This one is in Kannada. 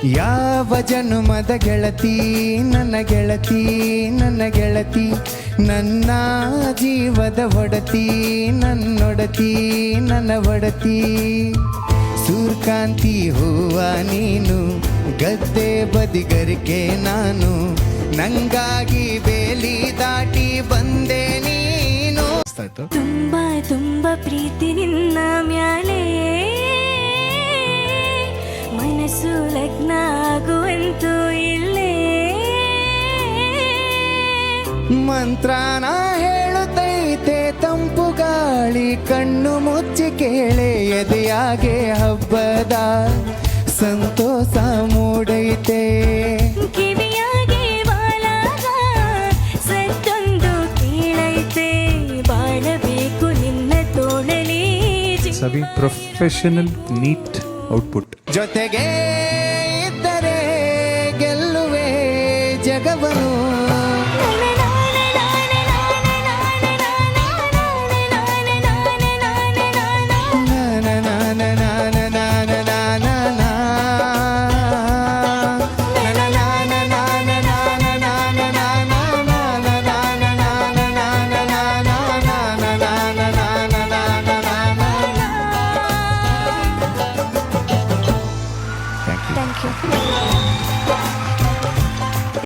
ಯಾವ ಜನುಮದ ಗೆಳತಿ ನನ್ನ ಗೆಳತಿ ನನ್ನ ಗೆಳತಿ, ನನ್ನ ಜೀವದ ಒಡತಿ ನನ್ನೊಡತಿ ನನ್ನ ಒಡತಿ. ಸೂರ್ಕಾಂತಿ ಹೂವ ನೀನು, ಗದ್ದೆ ಬದಿಗರಿಕೆ ನಾನು, ನಂಗಾಗಿ ಬೇಲಿ ದಾಟಿ ಬಂದೆ ನೀನು. ತುಂಬಾ ತುಂಬಾ ಪ್ರೀತಿ ನಿನ್ನ ಮ್ಯಾಲೆ, ಮನಸ್ಸು ಲಗ್ನ ಆಗುವಂತೂ ಇಲ್ಲೇ. ಮಂತ್ರನ ಹೇಳುತ್ತೈತೆ ತಂಪು ಗಾಳಿ, ಕಣ್ಣು ಮುಚ್ಚಿ ಕೇಳೆ ಎದೆಯಾಗೆ ಹಬ್ಬದ ಸಂತೋಷ ಮೂಡೈತೆ. ಕಿವಿಯಾಗೆ ಬಾಳಾಗ ಸತ್ತೊಂದು ಕೀಳೈತೆ, ಬಾಳಬೇಕು ನಿನ್ನ ತೋಳಲಿ. ಸವಿ ಪ್ರೊಫೆಷನಲ್ ನೀಟ್ ಔಟ್ಪುಟ್ ಜೊತೆಗೆ